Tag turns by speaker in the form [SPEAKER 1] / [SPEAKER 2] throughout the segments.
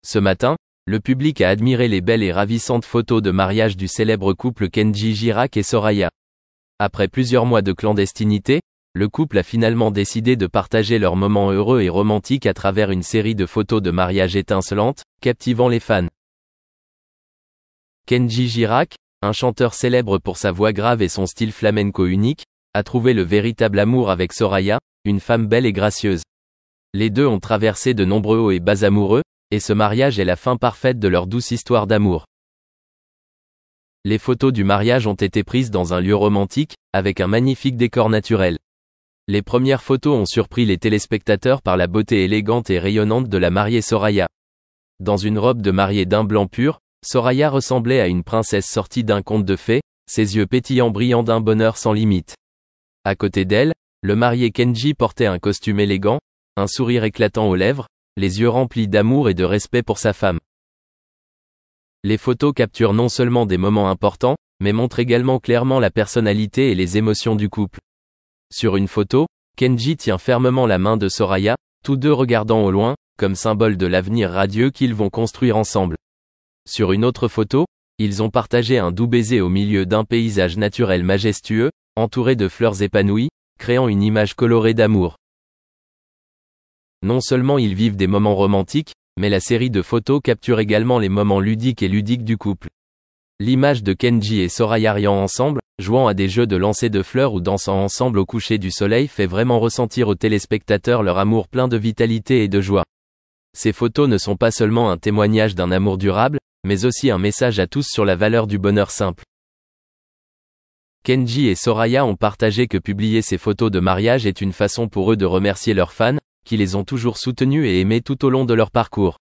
[SPEAKER 1] Ce matin, le public a admiré les belles et ravissantes photos de mariage du célèbre couple Kenji Girac et Soraya. Après plusieurs mois de clandestinité, le couple a finalement décidé de partager leurs moments heureux et romantiques à travers une série de photos de mariage étincelantes, captivant les fans. Kenji Girac, un chanteur célèbre pour sa voix grave et son style flamenco unique, a trouvé le véritable amour avec Soraya, une femme belle et gracieuse. Les deux ont traversé de nombreux hauts et bas amoureux, et ce mariage est la fin parfaite de leur douce histoire d'amour. Les photos du mariage ont été prises dans un lieu romantique, avec un magnifique décor naturel. Les premières photos ont surpris les téléspectateurs par la beauté élégante et rayonnante de la mariée Soraya. Dans une robe de mariée d'un blanc pur, Soraya ressemblait à une princesse sortie d'un conte de fées, ses yeux pétillants brillant d'un bonheur sans limite. À côté d'elle, le marié Kenji portait un costume élégant, un sourire éclatant aux lèvres, les yeux remplis d'amour et de respect pour sa femme. Les photos capturent non seulement des moments importants, mais montrent également clairement la personnalité et les émotions du couple. Sur une photo, Kenji tient fermement la main de Soraya, tous deux regardant au loin, comme symbole de l'avenir radieux qu'ils vont construire ensemble. Sur une autre photo, ils ont partagé un doux baiser au milieu d'un paysage naturel majestueux, entouré de fleurs épanouies, créant une image colorée d'amour. Non seulement ils vivent des moments romantiques, mais la série de photos capture également les moments ludiques et ludiques du couple. L'image de Kenji et Soraya riant ensemble, jouant à des jeux de lancer de fleurs ou dansant ensemble au coucher du soleil fait vraiment ressentir aux téléspectateurs leur amour plein de vitalité et de joie. Ces photos ne sont pas seulement un témoignage d'un amour durable, mais aussi un message à tous sur la valeur du bonheur simple. Kenji et Soraya ont partagé que publier ces photos de mariage est une façon pour eux de remercier leurs fans, qui les ont toujours soutenus et aimés tout au long de leur parcours.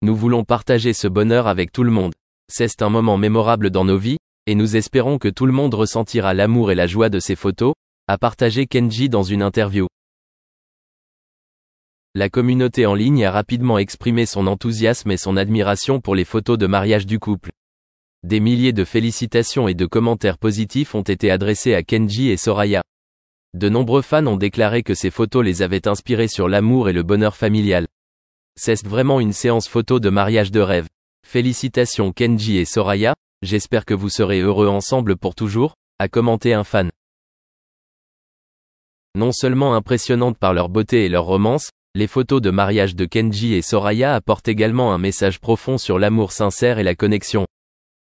[SPEAKER 1] Nous voulons partager ce bonheur avec tout le monde. C'est un moment mémorable dans nos vies, et nous espérons que tout le monde ressentira l'amour et la joie de ces photos, a partagé Kenji dans une interview. La communauté en ligne a rapidement exprimé son enthousiasme et son admiration pour les photos de mariage du couple. Des milliers de félicitations et de commentaires positifs ont été adressés à Kenji et Soraya. De nombreux fans ont déclaré que ces photos les avaient inspirés sur l'amour et le bonheur familial. C'est vraiment une séance photo de mariage de rêve. Félicitations Kenji et Soraya, j'espère que vous serez heureux ensemble pour toujours, a commenté un fan. Non seulement impressionnantes par leur beauté et leur romance, les photos de mariage de Kenji et Soraya apportent également un message profond sur l'amour sincère et la connexion.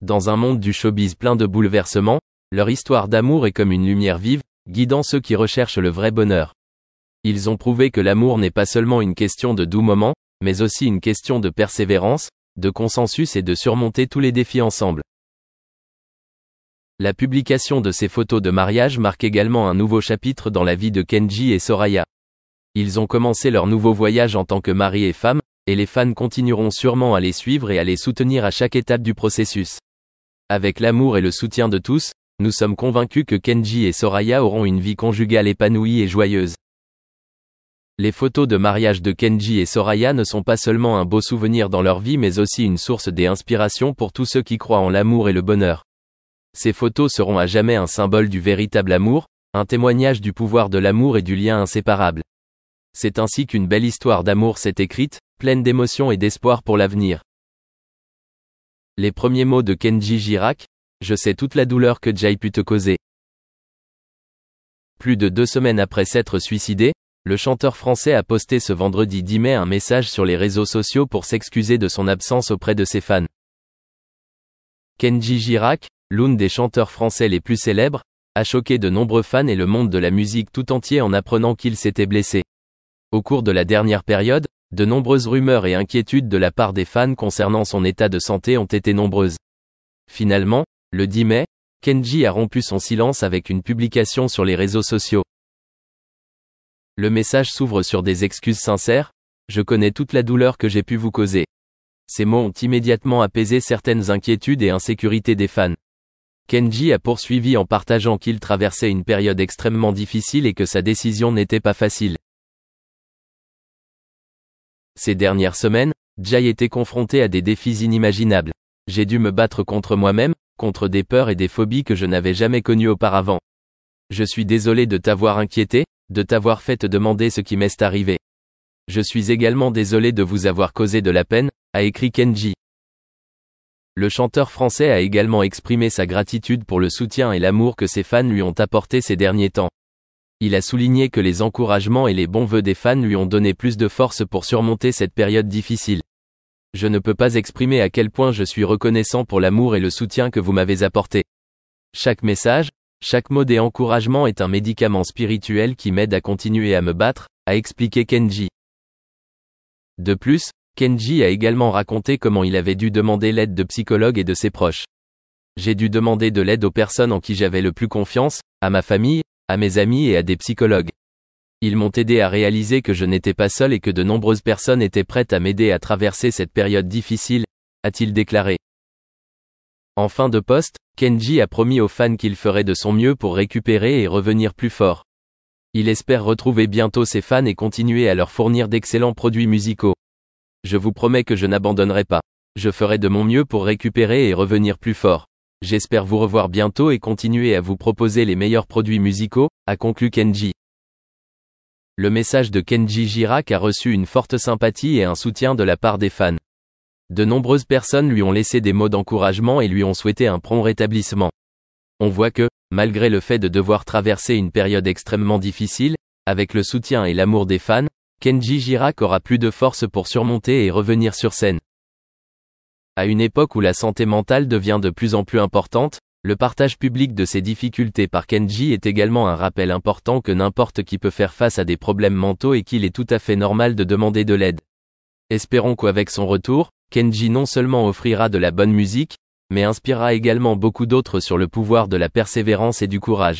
[SPEAKER 1] Dans un monde du showbiz plein de bouleversements, leur histoire d'amour est comme une lumière vive, guidant ceux qui recherchent le vrai bonheur. Ils ont prouvé que l'amour n'est pas seulement une question de doux moments, mais aussi une question de persévérance, de consensus et de surmonter tous les défis ensemble. La publication de ces photos de mariage marque également un nouveau chapitre dans la vie de Kenji et Soraya. Ils ont commencé leur nouveau voyage en tant que mari et femme, et les fans continueront sûrement à les suivre et à les soutenir à chaque étape du processus. Avec l'amour et le soutien de tous, nous sommes convaincus que Kenji et Soraya auront une vie conjugale épanouie et joyeuse. Les photos de mariage de Kenji et Soraya ne sont pas seulement un beau souvenir dans leur vie mais aussi une source d'inspiration pour tous ceux qui croient en l'amour et le bonheur. Ces photos seront à jamais un symbole du véritable amour, un témoignage du pouvoir de l'amour et du lien inséparable. C'est ainsi qu'une belle histoire d'amour s'est écrite, pleine d'émotion et d'espoir pour l'avenir. Les premiers mots de Kenji Girac, je sais toute la douleur que Jay pu te causer. Plus de 2 semaines après s'être suicidé, le chanteur français a posté ce vendredi 10 mai un message sur les réseaux sociaux pour s'excuser de son absence auprès de ses fans. Kenji Girac, l'un des chanteurs français les plus célèbres, a choqué de nombreux fans et le monde de la musique tout entier en apprenant qu'il s'était blessé. Au cours de la dernière période, de nombreuses rumeurs et inquiétudes de la part des fans concernant son état de santé ont été nombreuses. Finalement, le 10 mai, Kenji a rompu son silence avec une publication sur les réseaux sociaux. Le message s'ouvre sur des excuses sincères, « Je connais toute la douleur que j'ai pu vous causer ». Ces mots ont immédiatement apaisé certaines inquiétudes et insécurités des fans. Kenji a poursuivi en partageant qu'il traversait une période extrêmement difficile et que sa décision n'était pas facile. Ces dernières semaines, Jay était confronté à des défis inimaginables. J'ai dû me battre contre moi-même, contre des peurs et des phobies que je n'avais jamais connues auparavant. Je suis désolé de t'avoir inquiété, de t'avoir fait te demander ce qui m'est arrivé. Je suis également désolé de vous avoir causé de la peine, a écrit Kenji. Le chanteur français a également exprimé sa gratitude pour le soutien et l'amour que ses fans lui ont apporté ces derniers temps. Il a souligné que les encouragements et les bons vœux des fans lui ont donné plus de force pour surmonter cette période difficile. Je ne peux pas exprimer à quel point je suis reconnaissant pour l'amour et le soutien que vous m'avez apporté. Chaque message, chaque mot d'encouragement est un médicament spirituel qui m'aide à continuer à me battre, a expliqué Kenji. De plus, Kenji a également raconté comment il avait dû demander l'aide de psychologues et de ses proches. J'ai dû demander de l'aide aux personnes en qui j'avais le plus confiance, à ma famille, à mes amis et à des psychologues. Ils m'ont aidé à réaliser que je n'étais pas seul et que de nombreuses personnes étaient prêtes à m'aider à traverser cette période difficile, a-t-il déclaré. En fin de post, Kenji a promis aux fans qu'il ferait de son mieux pour récupérer et revenir plus fort. Il espère retrouver bientôt ses fans et continuer à leur fournir d'excellents produits musicaux. Je vous promets que je n'abandonnerai pas. Je ferai de mon mieux pour récupérer et revenir plus fort. J'espère vous revoir bientôt et continuer à vous proposer les meilleurs produits musicaux, a conclu Kenji. Le message de Kenji Girac a reçu une forte sympathie et un soutien de la part des fans. De nombreuses personnes lui ont laissé des mots d'encouragement et lui ont souhaité un prompt rétablissement. On voit que, malgré le fait de devoir traverser une période extrêmement difficile, avec le soutien et l'amour des fans, Kenji Girac aura plus de force pour surmonter et revenir sur scène. À une époque où la santé mentale devient de plus en plus importante, le partage public de ses difficultés par Kenji est également un rappel important que n'importe qui peut faire face à des problèmes mentaux et qu'il est tout à fait normal de demander de l'aide. Espérons qu'avec son retour, Kenji non seulement offrira de la bonne musique, mais inspirera également beaucoup d'autres sur le pouvoir de la persévérance et du courage.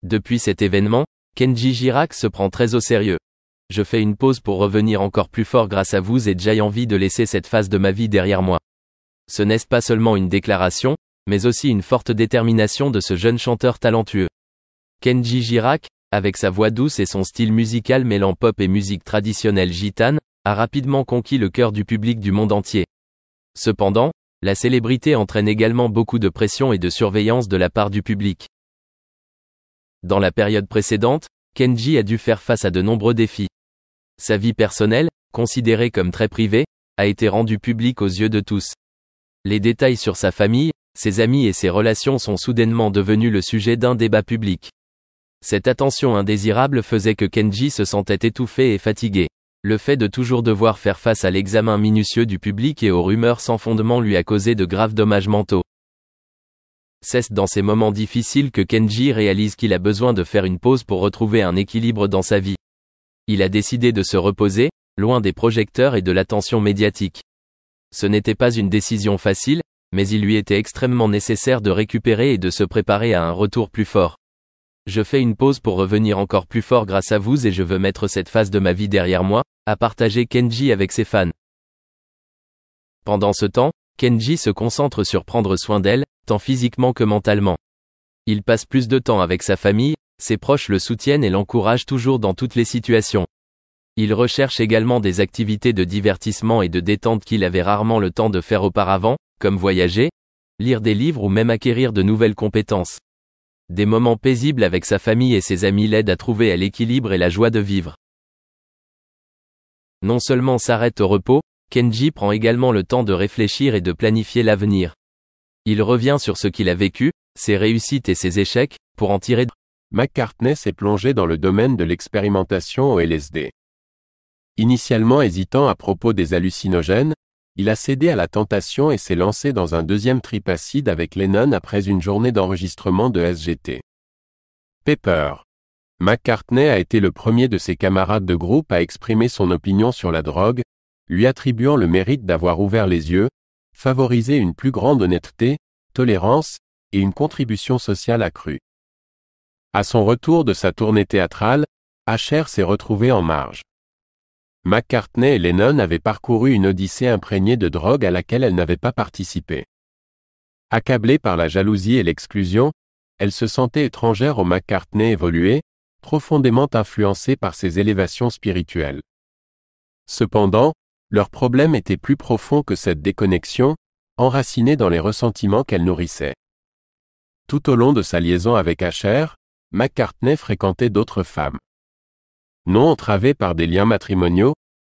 [SPEAKER 1] Depuis cet événement, Kenji Girac se prend très au sérieux. Je fais une pause pour revenir encore plus fort grâce à vous et j'ai envie de laisser cette phase de ma vie derrière moi. Ce n'est pas seulement une déclaration, mais aussi une forte détermination de ce jeune chanteur talentueux. Kenji Girac, avec sa voix douce et son style musical mêlant pop et musique traditionnelle gitane, a rapidement conquis le cœur du public du monde entier. Cependant, la célébrité entraîne également beaucoup de pression et de surveillance de la part du public. Dans la période précédente, Kenji a dû faire face à de nombreux défis. Sa vie personnelle, considérée comme très privée, a été rendue publique aux yeux de tous. Les détails sur sa famille, ses amis et ses relations sont soudainement devenus le sujet d'un débat public. Cette attention indésirable faisait que Kenji se sentait étouffé et fatigué. Le fait de toujours devoir faire face à l'examen minutieux du public et aux rumeurs sans fondement lui a causé de graves dommages mentaux. C'est dans ces moments difficiles que Kenji réalise qu'il a besoin de faire une pause pour retrouver un équilibre dans sa vie. Il a décidé de se reposer, loin des projecteurs et de l'attention médiatique. Ce n'était pas une décision facile, mais il lui était extrêmement nécessaire de récupérer et de se préparer à un retour plus fort. Je fais une pause pour revenir encore plus fort grâce à vous et je veux mettre cette phase de ma vie derrière moi, a partagé Kenji avec ses fans. Pendant ce temps, Kenji se concentre sur prendre soin d'elle, tant physiquement que mentalement. Il passe plus de temps avec sa famille, ses proches le soutiennent et l'encouragent toujours dans toutes les situations. Il recherche également des activités de divertissement et de détente qu'il avait rarement le temps de faire auparavant, comme voyager, lire des livres ou même acquérir de nouvelles compétences. Des moments paisibles avec sa famille et ses amis l'aident à trouver l'équilibre et la joie de vivre. Non seulement s'arrête au repos, Kenji prend également le temps de réfléchir et de planifier l'avenir. Il revient sur ce qu'il a vécu, ses réussites et ses échecs, pour en tirer.
[SPEAKER 2] McCartney s'est plongé dans le domaine de l'expérimentation au LSD. Initialement hésitant à propos des hallucinogènes, il a cédé à la tentation et s'est lancé dans un deuxième trip acide avec Lennon après une journée d'enregistrement de SGT. Pepper. McCartney a été le premier de ses camarades de groupe à exprimer son opinion sur la drogue, lui attribuant le mérite d'avoir ouvert les yeux, favorisé une plus grande honnêteté, tolérance, et une contribution sociale accrue. À son retour de sa tournée théâtrale, Asher s'est retrouvé en marge. McCartney et Lennon avaient parcouru une odyssée imprégnée de drogue à laquelle elle n'avait pas participé. Accablée par la jalousie et l'exclusion, elle se sentait étrangère au McCartney évolué, profondément influencé par ses élévations spirituelles. Cependant, leur problème était plus profond que cette déconnexion, enraciné dans les ressentiments qu'elle nourrissait. Tout au long de sa liaison avec Asher, McCartney fréquentait d'autres femmes. Non entravée par des liens matrimoniaux,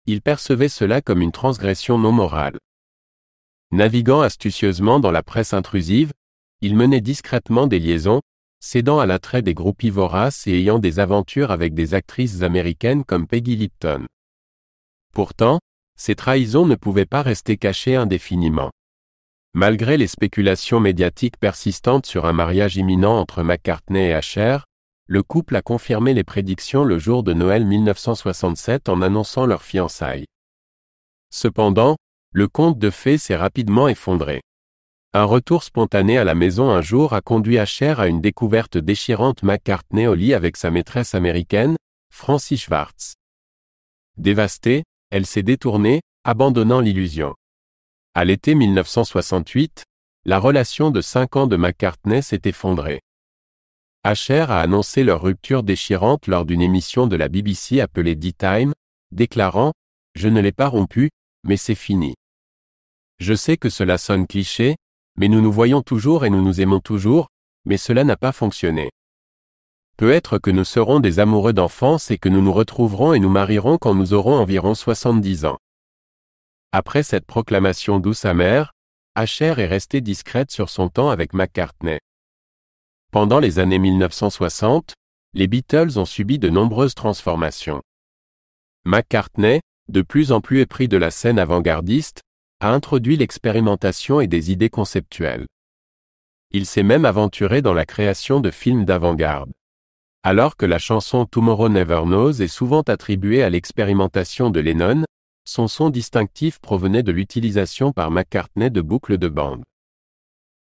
[SPEAKER 2] Il percevait cela comme une transgression non morale. Naviguant astucieusement dans la presse intrusive, il menait discrètement des liaisons, cédant à l'attrait des groupies voraces et ayant des aventures avec des actrices américaines comme Peggy Lipton. Pourtant, ces trahisons ne pouvaient pas rester cachées indéfiniment. Malgré les spéculations médiatiques persistantes sur un mariage imminent entre McCartney et Asher, le couple a confirmé les prédictions le jour de Noël 1967 en annonçant leur fiançailles. Cependant, le conte de fées s'est rapidement effondré. Un retour spontané à la maison un jour a conduit Asher à une découverte déchirante McCartney au lit avec sa maîtresse américaine, Francie Schwartz. Dévastée, elle s'est détournée, abandonnant l'illusion. À l'été 1968, la relation de 5 ans de McCartney s'est effondrée. Asher a annoncé leur rupture déchirante lors d'une émission de la BBC appelée D-Time, déclarant « Je ne l'ai pas rompu, mais c'est fini. Je sais que cela sonne cliché, mais nous nous voyons toujours et nous nous aimons toujours, mais cela n'a pas fonctionné. Peut-être que nous serons des amoureux d'enfance et que nous nous retrouverons et nous marierons quand nous aurons environ 70 ans. » Après cette proclamation douce amère, Asher est restée discrète sur son temps avec McCartney. Pendant les années 1960, les Beatles ont subi de nombreuses transformations. McCartney, de plus en plus épris de la scène avant-gardiste, a introduit l'expérimentation et des idées conceptuelles. Il s'est même aventuré dans la création de films d'avant-garde. Alors que la chanson Tomorrow Never Knows est souvent attribuée à l'expérimentation de Lennon, son son distinctif provenait de l'utilisation par McCartney de boucles de bande.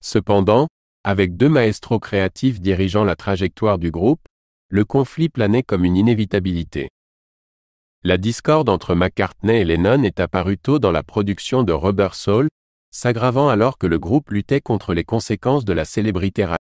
[SPEAKER 2] Cependant, avec 2 maestros créatifs dirigeant la trajectoire du groupe, le conflit planait comme une inévitabilité. La discorde entre McCartney et Lennon est apparue tôt dans la production de Rubber Soul, s'aggravant alors que le groupe luttait contre les conséquences de la célébrité